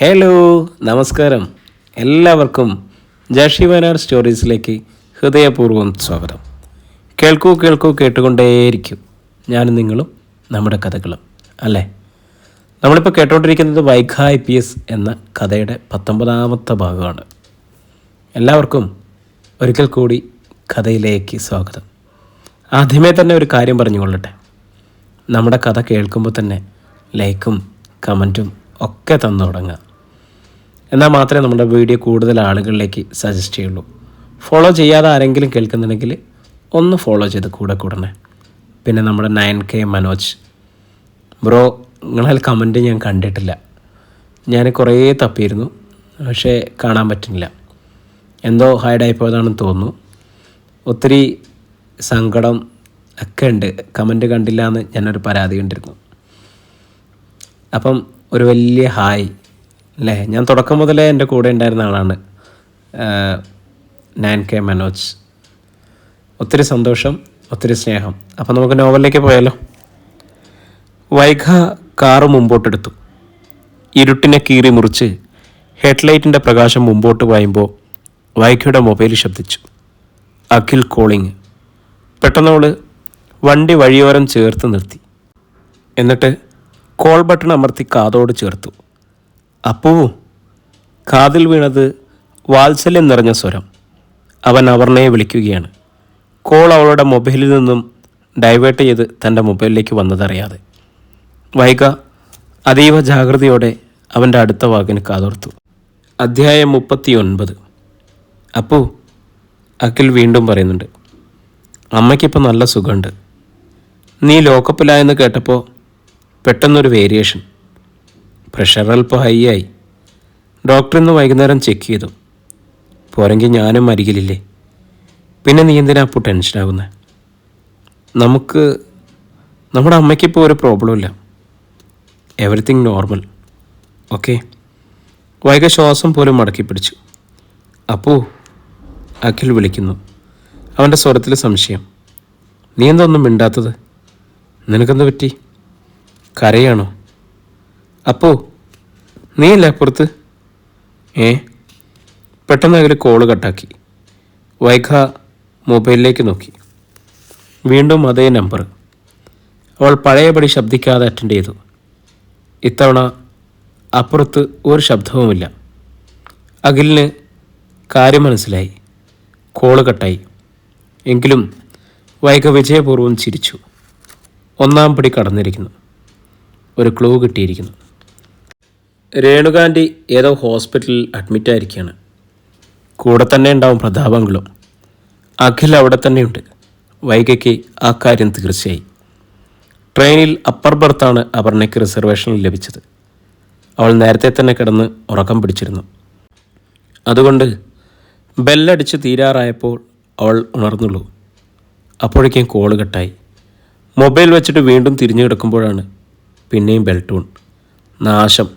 Hello, നമസ്കാരം. എല്ലാവർക്കും ജാഷി വയനാട് സ്റ്റോറീസിലേക്ക് ഹൃദയപൂർവ്വം സ്വാഗതം. കേൾക്കൂ കേൾക്കൂ കേട്ടുകൊണ്ടേയിരിക്കും. ഞാനും നിങ്ങളും നമ്മുടെ കഥകളും അല്ലേ. നമ്മളിപ്പോൾ കേട്ടുകൊണ്ടിരിക്കുന്നത് വൈഗ IPS എന്ന കഥയുടെ 19ാമത്തെ ഭാഗമാണ്. എല്ലാവർക്കും ഒരിക്കൽ കൂടി കഥയിലേക്ക് സ്വാഗതം. ആദ്യമേ തന്നെ ഒരു കാര്യം പറഞ്ഞുകൊള്ളട്ടെ. നമ്മുടെ കഥ കേൾക്കുമ്പോൾ തന്നെ ലൈക്കും കമൻറ്റും ഒക്കെ തന്നു തുടങ്ങുക. എന്നാൽ മാത്രമേ നമ്മുടെ വീഡിയോ കൂടുതൽ ആളുകളിലേക്ക് സജസ്റ്റ് ചെയ്യുള്ളൂ. ഫോളോ ചെയ്യാതെ ആരെങ്കിലും കേൾക്കുന്നുണ്ടെങ്കിൽ ഒന്ന് ഫോളോ ചെയ്ത് കൂടണേ. പിന്നെ നമ്മുടെ 9K മനോജ് ബ്രോ, നിങ്ങളെ കമൻറ്റ് ഞാൻ കണ്ടിട്ടില്ല. ഞാൻ കുറേ തപ്പിയിരുന്നു, പക്ഷേ കാണാൻ പറ്റുന്നില്ല. എന്തോ ഹൈഡായിപ്പോയതാണെന്ന് തോന്നുന്നു. ഒത്തിരി സങ്കടം ഒക്കെ ഉണ്ട്. കമൻറ്റ് കണ്ടില്ല എന്ന് ഞാനൊരു പരാതി കണ്ടിരുന്നു. അപ്പം ഒരു വലിയ ഹായ് അല്ലേ. ഞാൻ തുടക്കം മുതലേ എൻ്റെ കൂടെ ഉണ്ടായിരുന്ന ആളാണ് 9K മനോജ്. ഒത്തിരി സന്തോഷം, ഒത്തിരി സ്നേഹം. അപ്പം നമുക്ക് നോവലിലേക്ക് പോയാലോ. വൈഗ കാറ് മുമ്പോട്ടെടുത്തു. ഇരുട്ടിനെ കീറി മുറിച്ച് ഹെഡ്ലൈറ്റിൻ്റെ പ്രകാശം മുമ്പോട്ട് പായുമ്പോൾ വൈഗയുടെ മൊബൈൽ ശബ്ദിച്ചു. അഖിൽ കോളിങ്. പെട്ടെന്നവൾ വണ്ടി വഴിയോരം ചേർത്ത് നിർത്തി. എന്നിട്ട് കോൾ ബട്ടൺ അമർത്തി കാതോട് ചേർത്തു. അപ്പൂ. കാതിൽ വീണത് വാത്സല്യം നിറഞ്ഞ സ്വരം. അവൻ അപർണയെ വിളിക്കുകയാണ്. കോൾ അവളുടെ മൊബൈലിൽ നിന്നും ഡൈവേർട്ട് ചെയ്ത് തൻ്റെ മൊബൈലിലേക്ക് വന്നതറിയാതെ വൈഗ അതീവ ജാഗ്രതയോടെ അവൻ്റെ അടുത്ത വാക്കിന് കാതോർത്തു. അധ്യായം 39. അപ്പൂ, അഖിൽ വീണ്ടും പറയുന്നുണ്ട്. അമ്മയ്ക്കിപ്പോൾ നല്ല സുഖമുണ്ട്. നീ ലോക്കപ്പിലായെന്ന് കേട്ടപ്പോൾ പെട്ടെന്നൊരു വേരിയേഷൻ. പ്രഷർ അല്പം ഹൈ ആയി. ഡോക്ടർ ഇന്ന് വൈകുന്നേരം ചെക്ക് ചെയ്തു. പോരെങ്കിൽ ഞാനും അരികിലില്ലേ. പിന്നെ നീ എന്തിനാ അപ്പോൾ ടെൻഷനാകുന്നത്? നമ്മുടെ അമ്മയ്ക്കിപ്പോൾ ഒരു പ്രോബ്ലം ഇല്ല. Everything normal. ഓക്കെ. വൈഗ ശ്വാസം പോലും മടക്കി പിടിച്ചു. അപ്പോൾ അഖിൽ വിളിക്കുന്നു. അവൻ്റെ സ്വരത്തിൽ സംശയം. നീ എന്തൊന്നും മിണ്ടാത്തത്? നിനക്കെന്ത് പറ്റി? കരയാണോ? അപ്പോൾ നീയല്ലേ അപ്പുറത്ത്? പെട്ടെന്ന് അഖിൽ കോള് കട്ടാക്കി. വൈഗ മൊബൈലിലേക്ക് നോക്കി. വീണ്ടും അതേ നമ്പർ. അവൾ പഴയപടി ശബ്ദിക്കാതെ അറ്റൻഡ് ചെയ്തു. ഇത്തവണ അപ്പുറത്ത് ഒരു ശബ്ദവുമില്ല. അഖിലിന് കാര്യം മനസ്സിലായി. കോള് കട്ടായി. എങ്കിലും വൈഗ വിജയപൂർവ്വം ചിരിച്ചു. 1-ാം പടി കടന്നിരിക്കുന്നു. ഒരു ക്ലൂ കിട്ടിയിരിക്കുന്നു. രേണുകാൻ്റി ഏതോ ഹോസ്പിറ്റലിൽ അഡ്മിറ്റായിരിക്കുകയാണ്. കൂടെ തന്നെ ഉണ്ടാവും പ്രതാപങ്ങളും. അഖിൽ അവിടെ തന്നെയുണ്ട്. വൈഗയ്ക്ക് ആ കാര്യം തീർച്ചയായി. ട്രെയിനിൽ അപ്പർ ബർത്താണ് അപർണയ്ക്ക് റിസർവേഷനിൽ ലഭിച്ചത്. അവൾ നേരത്തെ തന്നെ കിടന്ന് ഉറക്കം പിടിച്ചിരുന്നു. അതുകൊണ്ട് ബെല്ലടിച്ച് തീരാറായപ്പോൾ അവൾ ഉണർന്നുള്ളൂ. അപ്പോഴേക്കും കോള് കട്ടായി. മൊബൈൽ വെച്ചിട്ട് വീണ്ടും തിരിഞ്ഞു കിടക്കുമ്പോഴാണ് പിന്നെയും ബെൽ ടൂൺ. നാശം.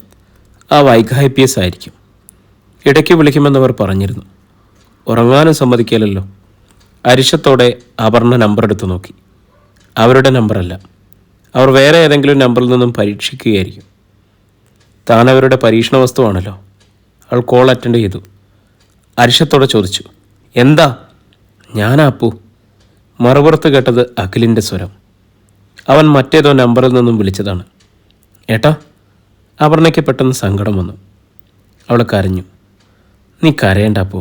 ആ വൈഗ IPS ആയിരിക്കും. ഇടയ്ക്ക് വിളിക്കുമെന്നവർ പറഞ്ഞിരുന്നു. ഉറങ്ങാനും സമ്മതിക്കില്ലല്ലോ. അരിശത്തോടെ അപർണ നമ്പർ എടുത്തു നോക്കി. അവരുടെ നമ്പറല്ല. അവർ വേറെ ഏതെങ്കിലും നമ്പറിൽ നിന്നും പരീക്ഷിക്കുകയായിരിക്കും. താൻ അവരുടെ പരീക്ഷണ വസ്തുവാണല്ലോ. അവൾ കോൾ അറ്റൻഡ് ചെയ്തു. അരിശത്തോടെ ചോദിച്ചു, എന്താ? ഞാനാ അപ്പു. മറുപുറത്ത് കേട്ടത് അഖിലിൻ്റെ സ്വരം. അവൻ മറ്റേതോ നമ്പറിൽ നിന്നും വിളിച്ചതാണ്. ഏട്ടാ. അപർണയ്ക്ക് പെട്ടെന്ന് സങ്കടം വന്നു. അവൾ കരഞ്ഞു. നീ കരയേണ്ട അപ്പോ,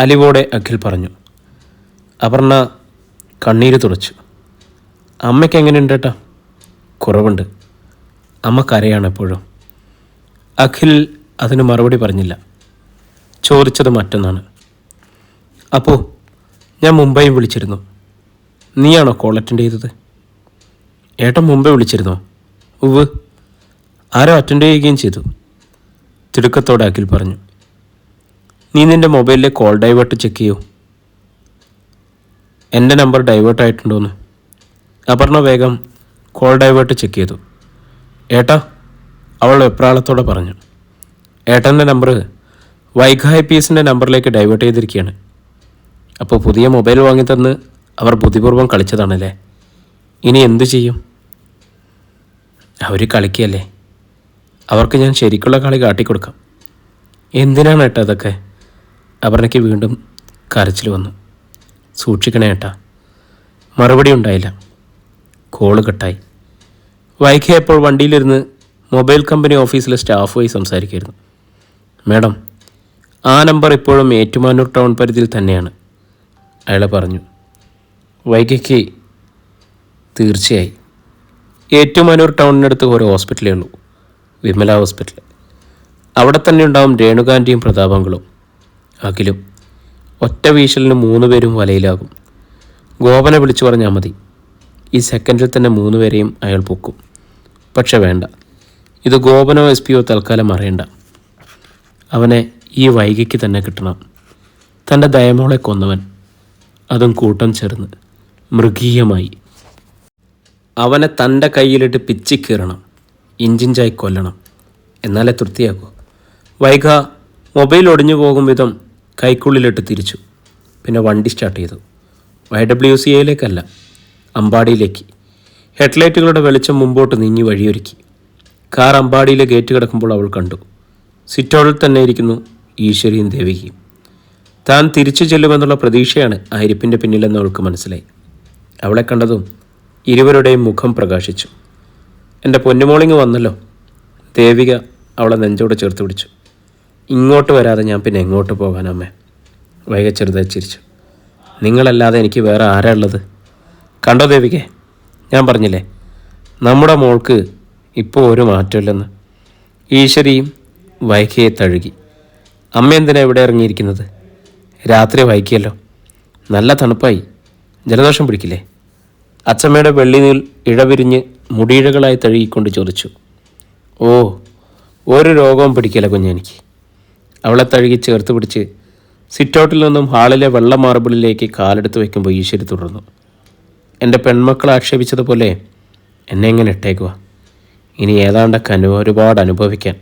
അലിവോടെ അഖിൽ പറഞ്ഞു. അപർണ കണ്ണീര് തുടച്ചു. അമ്മയ്ക്ക് എങ്ങനെയുണ്ട് ഏട്ടാ? കുറവുണ്ട്. അമ്മ കരയാണ് എപ്പോഴും. അഖിൽ അതിന് മറുപടി പറഞ്ഞില്ല. ചോദിച്ചത് മറ്റൊന്നാണ്. അപ്പോൾ ഞാൻ മുംബൈയും വിളിച്ചിരുന്നു. നീയാണോ കോൾ അറ്റൻഡ് ചെയ്തത്? ഏട്ടൻ മുംബൈ വിളിച്ചിരുന്നോ? ഉവ്. ആരോ അറ്റൻഡ് ചെയ്യുകയും ചെയ്തു. തിടുക്കത്തോടെ അഖിൽ പറഞ്ഞു. നീ നിൻ്റെ മൊബൈലിലെ കോൾ ഡൈവേർട്ട് ചെക്ക് ചെയ്യൂ. എൻ്റെ നമ്പർ ഡൈവേർട്ട് ആയിട്ടുണ്ടോയെന്ന്. അപർണ വേഗം കോൾ ഡൈവേർട്ട് ചെക്ക് ചെയ്തു. ഏട്ടാ, അവൾ വെപ്രാളത്തോടെ പറഞ്ഞു. ഏട്ടൻ്റെ നമ്പർ വൈഗ IPSൻ്റെ നമ്പറിലേക്ക് ഡൈവേർട്ട് ചെയ്തിരിക്കുകയാണ്. അപ്പോൾ പുതിയ മൊബൈൽ വാങ്ങിത്തന്ന് അവർ ബുദ്ധിപൂർവ്വം കളിച്ചതാണല്ലേ. ഇനി എന്തു ചെയ്യും? അവർ കളിക്കുകയല്ലേ. അവർക്ക് ഞാൻ ശരിക്കുള്ള കളി കാട്ടിക്കൊടുക്കാം. എന്തിനാണ് ഏട്ടാ അതൊക്കെ? അപർണയ്ക്ക് വീണ്ടും കരച്ചിൽ വന്നു. സൂക്ഷിക്കണേ ഏട്ടാ. മറുപടി ഉണ്ടായില്ല. കോള് കട്ടായി. വൈകിയപ്പോൾ വണ്ടിയിലിരുന്ന് മൊബൈൽ കമ്പനി ഓഫീസിലെ സ്റ്റാഫുമായി സംസാരിക്കുകയായിരുന്നു. മാഡം, ആ നമ്പർ ഇപ്പോഴും ഏറ്റുമാനൂർ ടൗൺ പരിധിയിൽ തന്നെയാണ്, അയാൾ പറഞ്ഞു. വൈകിക്ക് തീർച്ചയായി. ഏറ്റുമാനൂർ ടൗണിനടുത്ത് ഒരു ഹോസ്പിറ്റലേ ഉള്ളൂ, വിമല ഹോസ്പിറ്റൽ. അവിടെ തന്നെ ഉണ്ടാവും രേണുകാൻ്റെയും പ്രതാപങ്ങളും അഖിലും. ഒറ്റ വീശലിന് 3 പേരും വലയിലാകും. ഗോപനെ വിളിച്ചു പറഞ്ഞാൽ മതി. ഈ സെക്കൻഡിൽ തന്നെ 3 പേരെയും അയാൾ പൊക്കും. പക്ഷെ വേണ്ട, ഇത് ഗോപനോ SP തൽക്കാലം അറിയണ്ട. അവനെ ഈ വൈകിക്ക് തന്നെ കിട്ടണം. തൻ്റെ ദയമോളെ കൊന്നവൻ, അതും കൂട്ടം ചേർന്ന് മൃഗീയമായി. അവനെ തൻ്റെ കയ്യിലിട്ട് പിച്ചിക്കീറണം, ഇഞ്ചിഞ്ചായി കൊല്ലണം. എന്നാലേ തൃപ്തിയാകൂ. വൈഗ മൊബൈൽ ഒടിഞ്ഞു പോകും വിധം കൈക്കുള്ളിലിട്ട് തിരിച്ചു. പിന്നെ വണ്ടി സ്റ്റാർട്ട് ചെയ്തു. YWCAയിലേക്കല്ല, അമ്പാടിയിലേക്ക്. ഹെഡ്ലൈറ്റുകളുടെ വെളിച്ചം മുമ്പോട്ട് നീങ്ങി വഴിയൊരുക്കി. കാർ അമ്പാടിയിലെ ഗേറ്റ് കിടക്കുമ്പോൾ അവൾ കണ്ടു. സിറ്റൗട്ടിൽ തന്നെ ഇരിക്കുന്നു ഈശ്വരിയും ദേവികയും. താൻ തിരിച്ചു ചെല്ലുമെന്നുള്ള പ്രതീക്ഷയാണ് ആ ഇരിപ്പിൻ്റെ പിന്നിലെന്ന് അവൾക്ക് മനസ്സിലായി. അവളെ കണ്ടതും ഇരുവരുടെയും മുഖം പ്രകാശിച്ചു. എൻ്റെ പൊന്നുമോളിങ് വന്നല്ലോ. ദേവിക അവളെ നെഞ്ചോട് ചേർത്ത് പിടിച്ചു. ഇങ്ങോട്ട് വരാതെ ഞാൻ പിന്നെ എങ്ങോട്ട് പോകാനമ്മേ? വൈക ചെറുതായി ചിരിച്ചു. നിങ്ങളല്ലാതെ എനിക്ക് വേറെ ആരാ ഉള്ളത്? കണ്ടോ ദേവികെ, ഞാൻ പറഞ്ഞില്ലേ നമ്മുടെ മോൾക്ക് ഇപ്പോൾ ഒരു മാറ്റമില്ലെന്ന്. ഈശ്വരിയും വൈകയെ തഴുകി. അമ്മ എന്തിനാ ഇവിടെ ഇറങ്ങിയിരിക്കുന്നത്? രാത്രി വൈകിയല്ലോ, നല്ല തണുപ്പായി, ജലദോഷം പിടിക്കില്ലേ? അച്ചമ്മയുടെ വെള്ളിനീൽ ഇഴവിരിഞ്ഞ് മുടിയിഴകളായി തഴുകിക്കൊണ്ട് ചോദിച്ചു. ഓ, ഒരു രോഗവും പിടിക്കില്ല കുഞ്ഞെനിക്ക്. അവളെ തഴുകി ചേർത്ത് പിടിച്ച് സിറ്റൗട്ടിൽ നിന്നും ഹാളിലെ വെള്ള മാർബിളിലേക്ക് കാലെടുത്ത് വയ്ക്കുമ്പോൾ ഈശ്വരി തുടർന്നു. എൻ്റെ പെൺമക്കളെ ആക്ഷേപിച്ചതുപോലെ എന്നെ എങ്ങനെ ഇട്ടേക്കുക? ഇനി ഏതാണ്ടൊക്കെ ഒരുപാട് അനുഭവിക്കാൻ.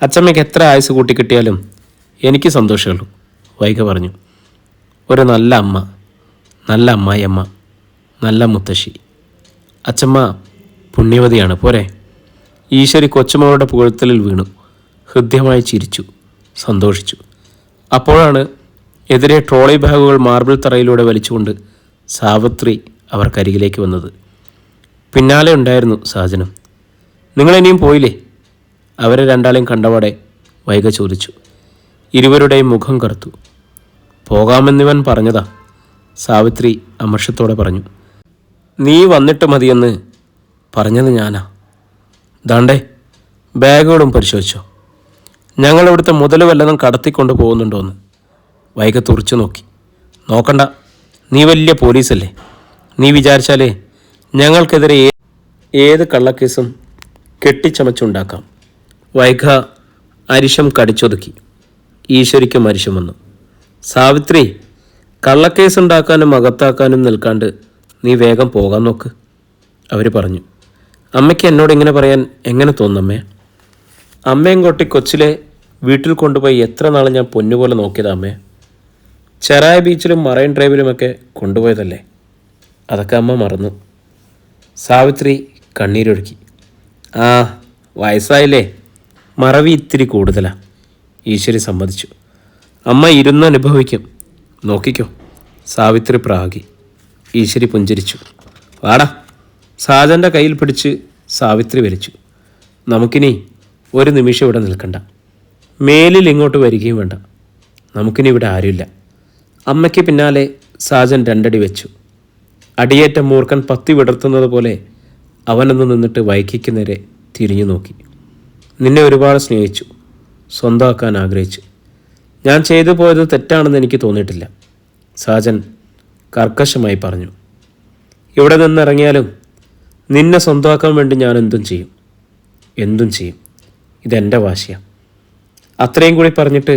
അച്ചമ്മയ്ക്ക് എത്ര ആയുസ് കൂട്ടിക്കിട്ടിയാലും എനിക്ക് സന്തോഷമുള്ളൂ, വൈക പറഞ്ഞു. ഒരു നല്ല അമ്മ, നല്ല അമ്മായിയമ്മ, നല്ല മുത്തശ്ശി. അച്ചമ്മ പുണ്യവതിയാണ് പോരെ? ഈശ്വരി കൊച്ചുമകളുടെ പുകഴ്ത്തലിൽ വീണു. ഹൃദ്യമായി ചിരിച്ചു, സന്തോഷിച്ചു. അപ്പോഴാണ് എതിരെ ട്രോളി ബാഗുകൾ മാർബിൾ തറയിലൂടെ വലിച്ചുകൊണ്ട് സാവിത്രി അവർക്കരികിലേക്ക് വന്നത്. പിന്നാലെ ഉണ്ടായിരുന്നു സാജനും. നിങ്ങളിനിയും പോയില്ലേ? അവരെ രണ്ടാളെയും കണ്ടപാടെ വൈക ചോദിച്ചു. ഇരുവരുടെയും മുഖം കറുത്തു. പോകാമെന്നിവൻ പറഞ്ഞതാ, സാവിത്രി അമർഷത്തോടെ പറഞ്ഞു. നീ വന്നിട്ട് മതിയെന്ന് പറഞ്ഞത് ഞാനാ. ദാണ്ടേ ബാഗുകളും പരിശോധിച്ചോ. ഞങ്ങളിവിടുത്തെ മുതൽ വല്ലതും കടത്തിക്കൊണ്ട് പോകുന്നുണ്ടോയെന്ന്. വൈക തുറച്ചു നോക്കി. നോക്കണ്ട, നീ വലിയ പോലീസല്ലേ. നീ വിചാരിച്ചാലേ ഞങ്ങൾക്കെതിരെ ഏത് കള്ളക്കേസും കെട്ടിച്ചമച്ചുണ്ടാക്കാം. വൈക അരിശം കടിച്ചൊതുക്കി. ഈശ്വരിക്കും അരിശം വന്നു. സാവിത്രി, കള്ളക്കേസുണ്ടാക്കാനും അകത്താക്കാനും നിൽക്കാണ്ട് നീ വേഗം പോകാൻ നോക്ക്, അവർ പറഞ്ഞു. അമ്മയ്ക്ക് എന്നോട് ഇങ്ങനെ പറയാൻ എങ്ങനെ തോന്നുന്നമ്മേ? അമ്മയും കൊട്ടി കൊച്ചിലെ വീട്ടിൽ കൊണ്ടുപോയി എത്ര നാൾ ഞാൻ പൊന്നുപോലെ നോക്കിയതാ അമ്മേ. ചെറായ ബീച്ചിലും മറൈൻ ഡ്രൈവിലുമൊക്കെ കൊണ്ടുപോയതല്ലേ, അതൊക്കെ അമ്മ മറന്നു. സാവിത്രി കണ്ണീരൊഴുക്കി. ആ, വയസ്സായില്ലേ, മറവി ഇത്തിരി കൂടുതലാ, ഈശ്വരി സമ്മതിച്ചു. അമ്മ ഇരുന്ന് അനുഭവിക്കും, നോക്കിക്കോ. സാവിത്രി പ്രാഗി. ഈശ്വരി പുഞ്ചിരിച്ചു. വാടാ. സാജൻ്റെ കയ്യിൽ പിടിച്ച് സാവിത്രി വലിച്ചു. നമുക്കിനി ഒരു നിമിഷം ഇവിടെ നിൽക്കണ്ട. മേലിൽ ഇങ്ങോട്ട് വരികയും വേണ്ട. നമുക്കിനി ഇവിടെ ആരുമില്ല. അമ്മയ്ക്ക് പിന്നാലെ സാജൻ 2 അടി വെച്ചു. അടിയേറ്റ മൂർഖൻ പത്തി വിടർത്തുന്നത് പോലെ അവനൊന്ന് നിന്നിട്ട് വൈകിക്ക് നേരെ തിരിഞ്ഞു നോക്കി. നിന്നെ ഒരുപാട് സ്നേഹിച്ചു, സ്വന്തമാക്കാൻ ആഗ്രഹിച്ചു. ഞാൻ ചെയ്തു പോയത് തെറ്റാണെന്ന് എനിക്ക് തോന്നിയിട്ടില്ല, സാജൻ കർക്കശമായി പറഞ്ഞു. ഇവിടെ നിന്നിറങ്ങിയാലും നിന്നെ സ്വന്തമാക്കാൻ വേണ്ടി ഞാൻ എന്തും ചെയ്യും, എന്തും ചെയ്യും. ഇതെൻ്റെ വാശിയാണ്. അത്രയും കൂടി പറഞ്ഞിട്ട്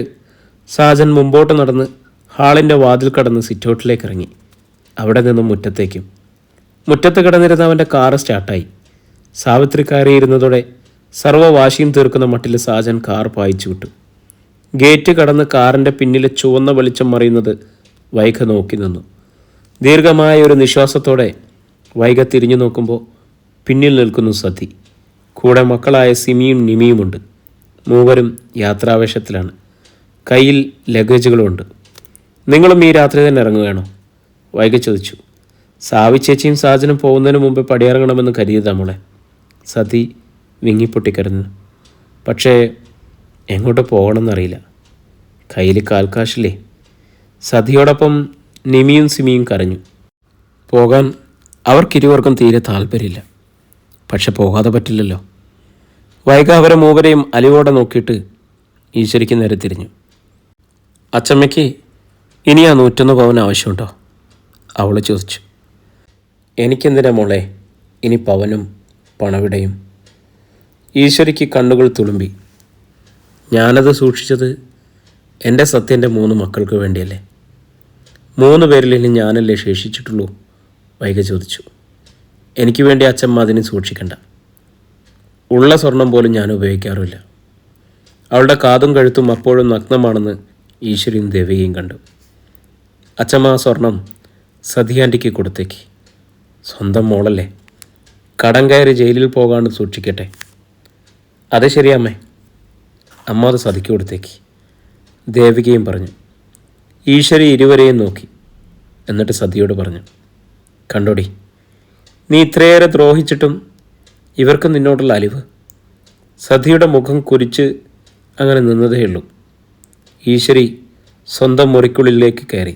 സാജൻ മുമ്പോട്ട് നടന്ന് ഹാളിൻ്റെ വാതിൽ കടന്ന് സിറ്റൗട്ടിലേക്ക് ഇറങ്ങി. അവിടെ നിന്നും മുറ്റത്തേക്കും. മുറ്റത്ത് കിടന്നിരുന്ന അവൻ്റെ കാറ് സ്റ്റാർട്ടായി. സാവിത്രി കയറിയിരുന്നതോടെ സർവ്വവാശിയും തീർക്കുന്ന മട്ടിൽ സാജൻ കാർ പായിച്ചു വിട്ടു. ഗേറ്റ് കടന്ന് കാറിൻ്റെ പിന്നിലെ ചുവന്ന വെളിച്ചം മറിയുന്നത് വൈക നോക്കി നിന്നു. ദീർഘമായ ഒരു നിശ്വാസത്തോടെ വൈക തിരിഞ്ഞു നോക്കുമ്പോൾ പിന്നിൽ നിൽക്കുന്നു സതി. കൂടെ മക്കളായ സിമിയും നിമിയുമുണ്ട്. മൂവരും യാത്രാവേശത്തിലാണ്. കയ്യിൽ ലഗേജുകളുമുണ്ട്. നിങ്ങളും ഈ രാത്രി തന്നെ ഇറങ്ങുകയാണോ? വൈകി ചോദിച്ചു. സാവി ചേച്ചിയും സാജനും പോകുന്നതിന് മുമ്പ് പടിയിറങ്ങണമെന്ന് കരുതിയതാ മോളെ. സതി വിങ്ങിപ്പൊട്ടിക്കരഞ്ഞു. പക്ഷേ എങ്ങോട്ട് പോകണമെന്നറിയില്ല. കയ്യിൽ കാൽക്കാശില്ലേ? സതിയോടൊപ്പം നിമിയും സിമിയും കരഞ്ഞു. പോകാൻ അവർക്കിരുവർക്കും തീരെ താല്പര്യമില്ല. പക്ഷെ പോകാതെ പറ്റില്ലല്ലോ. വൈക അവരെ മൂവരെയും അലിവോടെ നോക്കിയിട്ട് ഈശ്വരിക്ക് നേരെ തിരിഞ്ഞു. അച്ചമ്മയ്ക്ക് ഇനി ആ 101 പവൻ ആവശ്യമുണ്ടോ? അവൾ ചോദിച്ചു. എനിക്കെന്തിനാ മോളെ ഇനി പവനും പണവിടയും? ഈശ്വരിക്ക് കണ്ണുകൾ തുളുമ്പി. ഞാനത് സൂക്ഷിച്ചത് എൻ്റെ സത്യൻ്റെ 3 മക്കൾക്ക് വേണ്ടിയല്ലേ? 3 പേരിൽ ഇനി ഞാനല്ലേ ശേഷിച്ചിട്ടുള്ളൂ? വൈക ചോദിച്ചു. എനിക്ക് വേണ്ടി അച്ചമ്മ അതിന് സൂക്ഷിക്കണ്ട. ഉള്ള സ്വർണം പോലും ഞാൻ ഉപയോഗിക്കാറില്ല. അവളുടെ കാതും കഴുത്തും അപ്പോഴും നഗ്നമാണെന്ന് ഈശ്വരിയും ദേവികയും കണ്ടു. അച്ചമ്മ ആ സ്വർണം സതിയാൻറ്റിക്ക് കൊടുത്തേക്ക്. സ്വന്തം മോളല്ലേ, കടം കയറി ജയിലിൽ പോകാണ്ട് സൂക്ഷിക്കട്ടെ. അത് ശരിയമ്മേ. അമ്മ അത് സതിക്ക് കൊടുത്തേക്ക്, ദേവികയും പറഞ്ഞു. ഈശ്വരി ഇരുവരെയും നോക്കി. എന്നിട്ട് സതിയോട് പറഞ്ഞു, കണ്ടോടി, നീ ഇത്രയേറെ ദ്രോഹിച്ചിട്ടും ഇവർക്ക് നിന്നോടുള്ള അലിവ്. സതിയുടെ മുഖം കുരിച്ച് അങ്ങനെ നിന്നതേയുള്ളൂ. ഈശ്വരി സ്വന്തം മുറിക്കുള്ളിലേക്ക് കയറി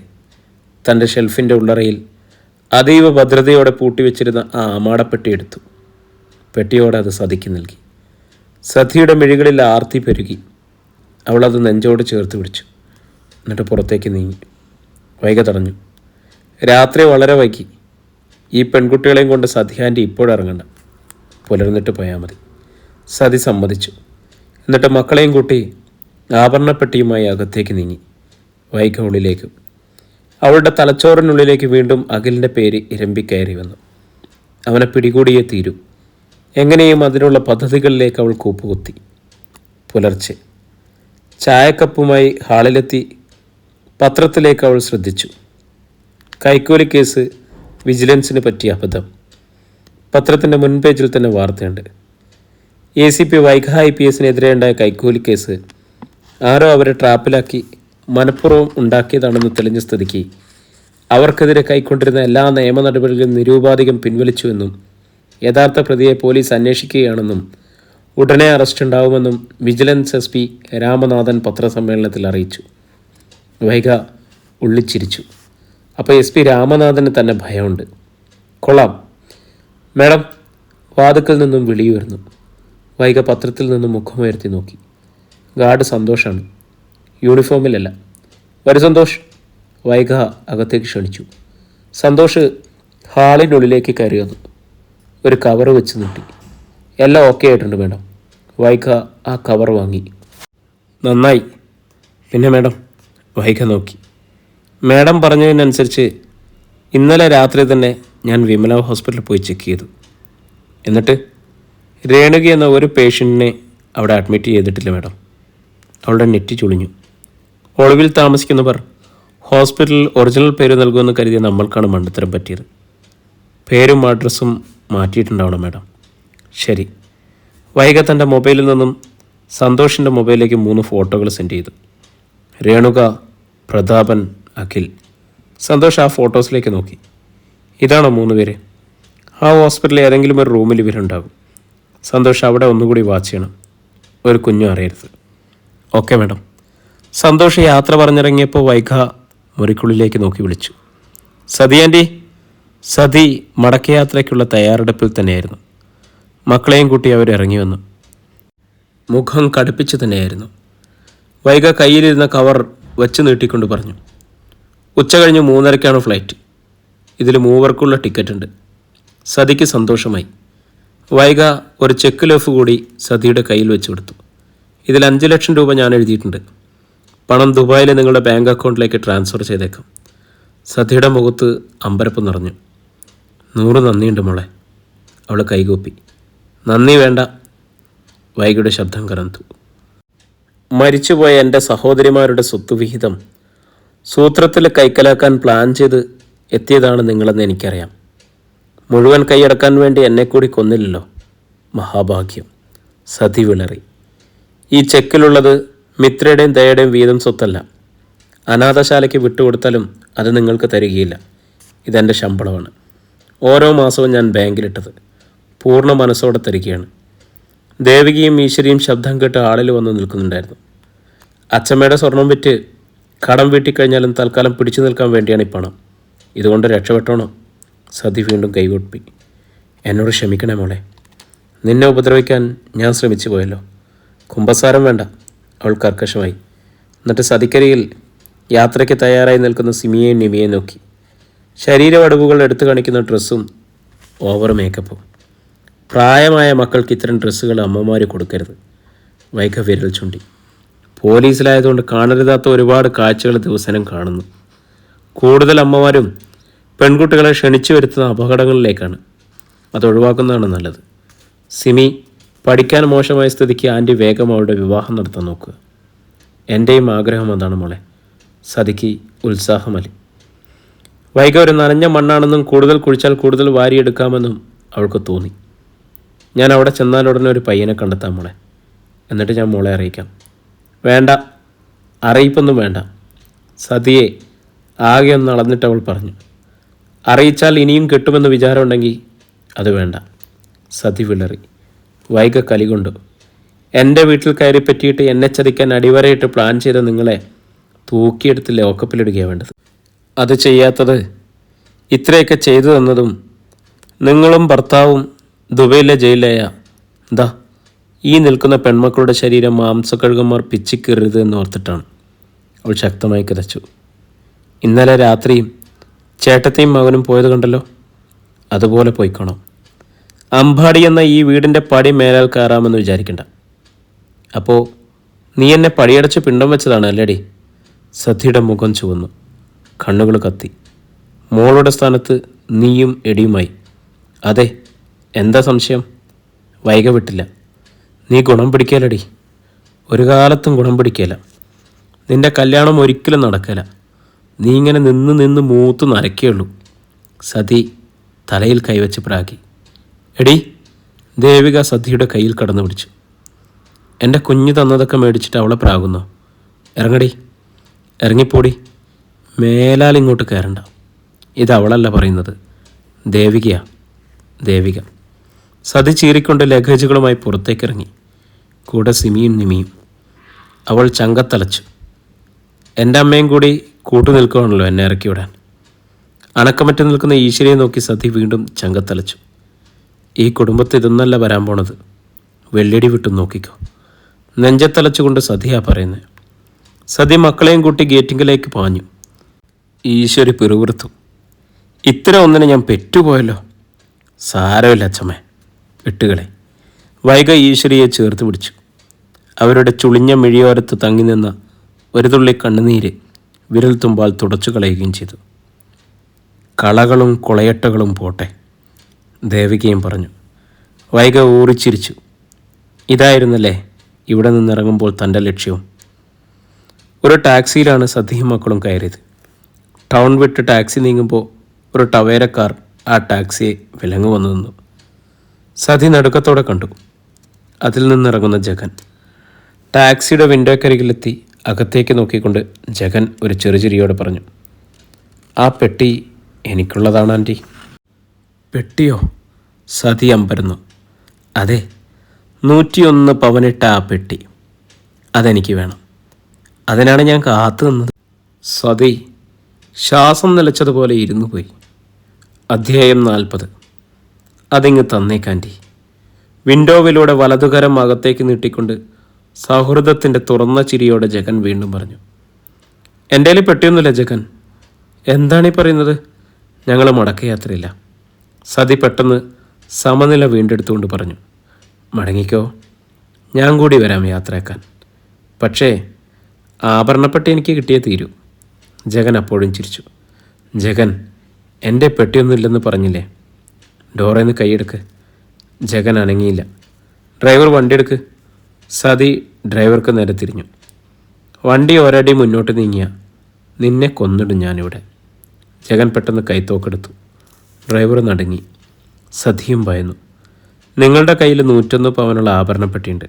തൻ്റെ ഷെൽഫിൻ്റെ ഉള്ളറയിൽ അതീവ ഭദ്രതയോടെ പൂട്ടിവെച്ചിരുന്ന ആ ആമാടപ്പെട്ടി എടുത്തു. പെട്ടിയോടെ അത് സതിക്ക് നൽകി. സതിയുടെ മിഴികളിൽ ആർത്തി പെരുകി. അവളത് നെഞ്ചോട് ചേർത്ത് പിടിച്ചു. എന്നിട്ട് പുറത്തേക്ക് നീങ്ങി. വൈക തടഞ്ഞു. രാത്രി വളരെ വൈകി. ഈ പെൺകുട്ടികളെയും കൊണ്ട് സതിയാൻറ്റി ഇപ്പോഴിറങ്ങണ്ട, പുലർന്നിട്ട് പോയാൽ മതി. സതി സമ്മതിച്ചു. എന്നിട്ട് മക്കളെയും കൂട്ടി ആഭരണപ്പെട്ടിയുമായി അകത്തേക്ക് നീങ്ങി. വൈക ഉള്ളിലേക്ക്. അവളുടെ തലച്ചോറിനുള്ളിലേക്ക് വീണ്ടും അഖിലിൻ്റെ പേര് ഇരമ്പിക്കയറി വന്നു. അവനെ പിടികൂടിയേ തീരൂ. എങ്ങനെയും അതിനുള്ള പദ്ധതികളിലേക്ക് അവൾ കൂപ്പുകുത്തി. പുലർച്ചെ ചായക്കപ്പുമായി ഹാളിലെത്തി പത്രത്തിലേക്ക് അവൾ ശ്രദ്ധിച്ചു. കൈക്കൂലി കേസ് വിജിലൻസിന് പറ്റിയ അബദ്ധം. പത്രത്തിൻ്റെ മുൻപേജിൽ തന്നെ വാർത്തയുണ്ട്. ACP വൈഗ IPSനെതിരെ ഉണ്ടായ കൈക്കൂലി കേസ് ആരോ അവരെ ട്രാപ്പിലാക്കി മനഃപൂർവ്വം ഉണ്ടാക്കിയതാണെന്ന് തെളിഞ്ഞ സ്ഥിതിക്ക് അവർക്കെതിരെ കൈക്കൊണ്ടിരുന്ന എല്ലാ നിയമ നടപടികളും നിരുപാധികം പിൻവലിച്ചുവെന്നും യഥാർത്ഥ പ്രതിയെ പോലീസ് അന്വേഷിക്കുകയാണെന്നും ഉടനെ അറസ്റ്റ് ഉണ്ടാവുമെന്നും വിജിലൻസ് SP രാമനാഥൻ പത്രസമ്മേളനത്തിൽ അറിയിച്ചു. വൈഗ ഉള്ളിച്ചിരിച്ചു. അപ്പോൾ SP രാമനാഥന് തന്നെ ഭയമുണ്ട്. കൊള്ളാം മാഡം. വാതുക്കൽ നിന്നും വിളിയുയർന്നു. വൈഗ പത്രത്തിൽ നിന്നും മുഖമുയർത്തി നോക്കി. ഗാർഡ് സന്തോഷാണ്, യൂണിഫോമിലല്ല. വരു സന്തോഷ്. വൈഗ അകത്തേക്ക് ക്ഷണിച്ചു. സന്തോഷ് ഹാളിനുള്ളിലേക്ക് കയറി വന്നു. ഒരു കവർ വെച്ച് നീട്ടി. എല്ലാം ഓക്കെ ആയിട്ടുണ്ട് മാഡം. വൈഗ ആ കവർ വാങ്ങി. നന്നായി. പിന്നെ മാഡം? വൈഗ നോക്കി. മാഡം പറഞ്ഞതിനനുസരിച്ച് ഇന്നലെ രാത്രി തന്നെ ഞാൻ വിമല ഹോസ്പിറ്റലിൽ പോയി ചെക്ക് ചെയ്തു. എന്നിട്ട് രേണുക എന്ന ഒരു പേഷ്യൻറ്റിനെ അവിടെ അഡ്മിറ്റ് ചെയ്തിട്ടില്ല മാഡം. അവളുടെ നെറ്റി ചുളിഞ്ഞു. ഒളിവിൽ താമസിക്കുന്നവർ ഹോസ്പിറ്റലിൽ ഒറിജിനൽ പേര് നൽകുമെന്ന് കരുതിയ നമ്മൾക്കാണ് മണ്ടത്തരം പറ്റിയത്. പേരും അഡ്രസ്സും മാറ്റിയിട്ടുണ്ടാവണം മാഡം. ശരി. വൈഗ തൻ്റെ മൊബൈലിൽ നിന്നും സന്തോഷിൻ്റെ മൊബൈലിലേക്ക് 3 ഫോട്ടോകൾ സെൻഡ് ചെയ്തു. രേണുക, പ്രതാപൻ, അഖിൽ. സന്തോഷ് ആ ഫോട്ടോസിലേക്ക് നോക്കി. ഇതാണോ 3 പേര്? ആ ഹോസ്പിറ്റലിൽ ഏതെങ്കിലും ഒരു റൂമിൽ ഇവരുണ്ടാകും. സന്തോഷ് അവിടെ ഒന്നുകൂടി വാച്ച് ചെയ്യണം. ഒരു കുഞ്ഞും അറിയരുത്. Okay madam. സന്തോഷ് യാത്ര പറഞ്ഞിറങ്ങിയപ്പോൾ വൈഗ മുറിക്കുള്ളിലേക്ക് നോക്കി വിളിച്ചു. സതി ആൻറ്റി. സതി മടക്കയാത്രയ്ക്കുള്ള തയ്യാറെടുപ്പിൽ തന്നെയായിരുന്നു. മക്കളെയും കൂട്ടി അവർ ഇറങ്ങി വന്നു. മുഖം കടുപ്പിച്ച് തന്നെയായിരുന്നു. വൈഗ കയ്യിലിരുന്ന കവർ വച്ച് നീട്ടിക്കൊണ്ട് പറഞ്ഞു, ഉച്ച കഴിഞ്ഞ് 3:30 ഫ്ലൈറ്റ്. ഇതിൽ 3 പേർക്കുള്ള ടിക്കറ്റ് ഉണ്ട്. സതിക്ക് സന്തോഷമായി. വൈഗ ഒരു ചെക്ക് ലീഫ് കൂടി സതിയുടെ കയ്യിൽ വെച്ച് കൊടുത്തു. ഇതിൽ 5 ലക്ഷം രൂപ ഞാൻ എഴുതിയിട്ടുണ്ട്. പണം ദുബായിൽ നിങ്ങളുടെ ബാങ്ക് അക്കൗണ്ടിലേക്ക് ട്രാൻസ്ഫർ ചെയ്തേക്കാം. സതിയുടെ മുഖത്ത് അമ്പരപ്പ് നിറഞ്ഞു. 100 നന്ദിയുണ്ട് മോളെ. അവൾ കൈകൂപ്പി. നന്ദി വേണ്ട. വൈഗയുടെ ശബ്ദം കറന്തു. മരിച്ചുപോയ എൻ്റെ സഹോദരിമാരുടെ സ്വത്തുവിഹിതം സൂത്രത്തിൽ കൈക്കലാക്കാൻ പ്ലാൻ ചെയ്ത് എത്തിയതാണ് നിങ്ങളെന്ന് എനിക്കറിയാം. മുഴുവൻ കൈയടക്കാൻ വേണ്ടി എന്നെ കൂടി കൊന്നില്ലല്ലോ. മഹാഭാഗ്യം. സതി വിളറി. ഈ ചെക്കിലുള്ളത് മിത്രയുടെയും ദയയുടെയും വീതം സ്വത്തല്ല. അനാഥശാലയ്ക്ക് വിട്ടുകൊടുത്താലും അത് നിങ്ങൾക്ക് തരികയില്ല. ഇതെൻ്റെ ശമ്പളമാണ്. ഓരോ മാസവും ഞാൻ ബാങ്കിലിട്ടത്. പൂർണ്ണ മനസ്സോടെ തരികയാണ്. ദേവികയും ഈശ്വരിയും ശബ്ദം കേട്ട് ആളിൽ വന്ന് നിൽക്കുന്നുണ്ടായിരുന്നു. അച്ചമ്മയുടെ സ്വർണം വിറ്റ് കടം വീട്ടിക്കഴിഞ്ഞാലും തൽക്കാലം പിടിച്ചു നിൽക്കാൻ വേണ്ടിയാണ് ഈ പണം. ഇതുകൊണ്ട് രക്ഷപ്പെട്ടോണോ? സതി വീണ്ടും കൈകൊട്ടി. എന്നോട് ക്ഷമിക്കണേ മോളെ. നിന്നെ ഉപദ്രവിക്കാൻ ഞാൻ ശ്രമിച്ചു പോയല്ലോ. കുമ്പസാരം വേണ്ട. അവൾ കർക്കശമായി. എന്നിട്ട് സതിക്കരിയിൽ യാത്രയ്ക്ക് തയ്യാറായി നിൽക്കുന്ന സിമിയെയും നിമിയെയും നോക്കി. ശരീരവടവുകൾ എടുത്തു കാണിക്കുന്ന ഡ്രസ്സും ഓവർ മേക്കപ്പും. പ്രായമായ മക്കൾക്ക് ഇത്തരം ഡ്രസ്സുകൾ അമ്മമാർ കൊടുക്കരുത്. വൈക വിരൽ ചൂണ്ടി. പോലീസിലായതുകൊണ്ട് കാണരുതാത്ത ഒരുപാട് കാഴ്ചകൾ ദിവസേന കാണുന്നു. കൂടുതൽ അമ്മമാരും പെൺകുട്ടികളെ ക്ഷണിച്ചു വരുത്തുന്ന അപകടങ്ങളിലേക്കാണ്. അത് ഒഴിവാക്കുന്നതാണ് നല്ലത്. സിമി പഠിക്കാൻ മോശമായ സ്ഥിതിക്ക് ആൻറ്റി വേഗം അവളുടെ വിവാഹം നടത്താൻ നോക്കുക. എൻ്റെയും ആഗ്രഹം അതാണ് മോളെ. സതിക്ക് ഉത്സാഹമല്ലി. വൈക ഒരു നനഞ്ഞ മണ്ണാണെന്നും കൂടുതൽ കുഴിച്ചാൽ കൂടുതൽ വാരിയെടുക്കാമെന്നും അവൾക്ക് തോന്നി. ഞാൻ അവിടെ ചെന്നാൽ ഉടനെ ഒരു പയ്യനെ കണ്ടെത്താം മോളെ. എന്നിട്ട് ഞാൻ മോളെ അറിയിക്കാം. വേണ്ട, അറിയിപ്പൊന്നും വേണ്ട. സതിയെ ആകെ ഒന്ന് അളന്നിട്ട് അവൾ പറഞ്ഞു. അറിയിച്ചാൽ ഇനിയും കിട്ടുമെന്ന് വിചാരമുണ്ടെങ്കിൽ അത് വേണ്ട. സതി വിളറി. വൈക കലികൊണ്ടു. എൻ്റെ വീട്ടിൽ കയറി പറ്റിയിട്ട് എന്നെ ചതിക്കാൻ അടിവരയിട്ട് പ്ലാൻ ചെയ്ത നിങ്ങളെ തൂക്കിയെടുത്ത് ലോക്കപ്പിലിടുകയാണ് വേണ്ടത്. അത് ചെയ്യാത്തത്, ഇത്രയൊക്കെ ചെയ്തു തന്നതും നിങ്ങളും ഭർത്താവും ദുബൈയിലെ ജയിലിലായ ദാ ഈ നിൽക്കുന്ന പെൺമക്കളുടെ ശരീരം മാംസക്കഴുകന്മാർ പിച്ചിക്കീറരുത് എന്ന് ഓർത്തിട്ടാണ്. അവൾ ശക്തമായി കിതച്ചു. ഇന്നലെ രാത്രിയും ചേട്ടത്തെയും മകനും പോയത് കണ്ടല്ലോ. അതുപോലെ പോയിക്കോണം. അമ്പാടി എന്ന ഈ വീടിൻ്റെ പടി മേലാൽ കയറാമെന്ന് വിചാരിക്കണ്ട. അപ്പോൾ നീ എന്നെ പടിയടച്ച് പിണ്ടം വെച്ചതാണ് അല്ലേടി? സതിയുടെ മുഖം ചുവന്നു. കണ്ണുകൾ കത്തി. മോളുടെ സ്ഥാനത്ത് നീയും എടിയുമായി. അതെ, എന്താ സംശയം? വൈക വിട്ടില്ല. നീ ഗുണം പിടിക്കലടി. ഒരു കാലത്തും ഗുണം പിടിക്കല. നിന്റെ കല്യാണം ഒരിക്കലും നടക്കല. നീ ഇങ്ങനെ നിന്ന് നിന്ന് മൂത്ത് നരയ്ക്കുള്ളൂ. സതി തലയിൽ കൈവച്ച് പ്രാഗി. എടി, ദേവിക സതിയുടെ കയ്യിൽ കടന്നു പിടിച്ചു. എൻ്റെ കുഞ്ഞ് തന്നതൊക്കെ മേടിച്ചിട്ട് അവളെ പ്രാകുന്നോ? ഇറങ്ങടി, ഇറങ്ങിപ്പോടി. മേലാൽ ഇങ്ങോട്ട് കയറണ്ട. ഇതവളല്ല പറയുന്നത്, ദേവികയാ, ദേവിക. സതി ചീറിക്കൊണ്ട് ലഗേജുകളുമായി പുറത്തേക്കിറങ്ങി. കൂടെ സിമിയും നിമിയും. അവൾ ചങ്കത്തലച്ചു. എൻ്റെ അമ്മയും കൂടി കൂട്ടു നിൽക്കുകയാണല്ലോ എന്നെ ഇറക്കിവിടാൻ. അണക്കമറ്റ് നിൽക്കുന്ന ഈശ്വരിയെ നോക്കി സതി വീണ്ടും ചങ്കത്തലച്ചു. ഈ കുടുംബത്തിൽ ഇതൊന്നല്ല വരാൻ പോണത്. വെള്ളിടി വിട്ടു നോക്കിക്കോ. നെഞ്ചത്തലച്ചുകൊണ്ട് സതിയാ പറയുന്നത്. സതി മക്കളെയും കൂട്ടി ഗേറ്റിങ്കിലേക്ക് പാഞ്ഞു. ഈശ്വരി പിറുപിറുത്തു. ഇത്തരം ഒന്നിനെ ഞാൻ പെറ്റുപോയല്ലോ. സാരമില്ല അച്ചമ്മേ, വിട്ടുകളെ. വൈക ഈശ്വരിയെ ചേർത്ത് പിടിച്ചു. അവരുടെ ചുളിഞ്ഞ മിഴിയോരത്ത് തങ്ങി നിന്ന ഒരു തുള്ളി കണ്ണുനീര് വിരൽ തുമ്പാൽ തുടച്ചു കളയുകയും ചെയ്തു. കളകളും കൊളയട്ടകളും പോട്ടെ, ദേവികയും പറഞ്ഞു. വൈക ഊറിച്ചിരിച്ചു. ഇതായിരുന്നല്ലേ ഇവിടെ നിന്നിറങ്ങുമ്പോൾ തൻ്റെ ലക്ഷ്യവും. ഒരു ടാക്സിയിലാണ് സതിയും മക്കളും കയറിയത്. ടൗൺ വിട്ട് ടാക്സി നീങ്ങുമ്പോൾ ഒരു ടവേരക്കാർ ആ ടാക്സിയെ വിലങ്ങു വന്നു നിന്നു. സതി നടുക്കത്തോടെ കണ്ടു. അതിൽ നിന്നിറങ്ങുന്ന ജഗൻ. ടാക്സിയുടെ വിൻഡോക്കരികിലെത്തി അകത്തേക്ക് നോക്കിക്കൊണ്ട് ജഗൻ ഒരു ചെറുചിരിയോടെ പറഞ്ഞു. ആ പെട്ടി എനിക്കുള്ളതാണ് ആൻറ്റി. പെട്ടിയോ? സതി അമ്പരന്നു. അതെ, 101 പവനിട്ട ആ പെട്ടി. അതെനിക്ക് വേണം. അതിനാണ് ഞാൻ കാത്തു നിന്നത്. സതി ശ്വാസം നിലച്ചതുപോലെ ഇരുന്നു പോയി. അധ്യായം 40. അതിങ്ങ് തന്നേക്കാൻറ്റി. വിൻഡോവിലൂടെ വലതുകരം അകത്തേക്ക് നീട്ടിക്കൊണ്ട് സൗഹൃദത്തിൻ്റെ തുറന്ന ചിരിയോടെ ജഗൻ വീണ്ടും പറഞ്ഞു. എൻ്റെ കയ്യിൽ പെട്ടിയൊന്നുമില്ല ജഗൻ. എന്താണീ പറയുന്നത്? ഞങ്ങൾ മടക്കയാത്രയില്ല. സതി പെട്ടെന്ന് സമനില വീണ്ടെടുത്തുകൊണ്ട് പറഞ്ഞു. മടങ്ങിക്കോ, ഞാൻ കൂടി വരാം യാത്രയാക്കാൻ. പക്ഷേ ആഭരണപ്പെട്ടി എനിക്ക് കിട്ടിയേ തീരൂ. ജഗൻ അപ്പോഴും ചിരിച്ചു. ജഗൻ, എൻ്റെ പെട്ടിയൊന്നുമില്ലെന്ന് പറഞ്ഞില്ലേ? ഡോറിൽ നിന്ന് കൈയെടുക്ക്. ജഗൻ അനങ്ങിയില്ല. ഡ്രൈവർ വണ്ടിയെടുക്ക്. സതി ഡ്രൈവർക്ക് നേരെ തിരിഞ്ഞു. വണ്ടി ഒരടി മുന്നോട്ട് നീങ്ങിയ നിന്നെ കൊന്നിടും ഞാനിവിടെ. ജഗൻ പെട്ടെന്ന് കൈത്തോക്കെടുത്തു. ഡ്രൈവർ നടുങ്ങി. സതിയും ഭയന്നു. നിങ്ങളുടെ കയ്യിൽ 101 പവനുള്ള ആഭരണപ്പെട്ടിയുണ്ട്.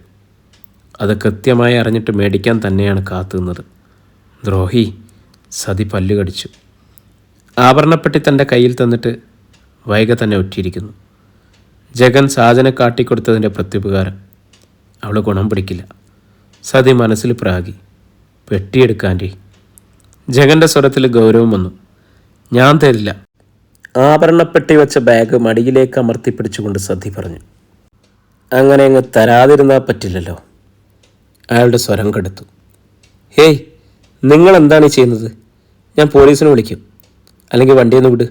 അത് കൃത്യമായി അറിഞ്ഞിട്ട് മേടിക്കാൻ തന്നെയാണ് കാത്തുനിന്നത്. ദ്രോഹി. സതി പല്ലു കടിച്ചു. ആഭരണപ്പെട്ടി തൻ്റെ കയ്യിൽ തന്നിട്ട് വൈക തന്നെ ഒറ്റിയിരിക്കുന്നു. ജഗൻ സാജനെ കാട്ടിക്കൊടുത്തതിൻ്റെ പ്രത്യുപകാരം. അവൾ ഗുണം പിടിക്കില്ല. സതി മനസ്സിൽ പ്രാഗി. പെട്ടിയെടുക്കാൻ്റെ. ജഗൻ്റെ സ്വരത്തിൽ ഗൗരവം വന്നു. ഞാൻ തരില്ല. ആഭരണപ്പെട്ടി വെച്ച ബാഗ് മടിയിലേക്ക് അമർത്തിപ്പിടിച്ചുകൊണ്ട് സതി പറഞ്ഞു. അങ്ങനെ അങ്ങ് തരാതിരുന്നാൽ പറ്റില്ലല്ലോ. അയാളുടെ സ്വരം കെടുത്തു. ഹേയ്, നിങ്ങളെന്താണ് ചെയ്യുന്നത്? ഞാൻ പോലീസിനെ വിളിക്കും. അല്ലെങ്കിൽ വണ്ടിയൊന്ന് വിട്,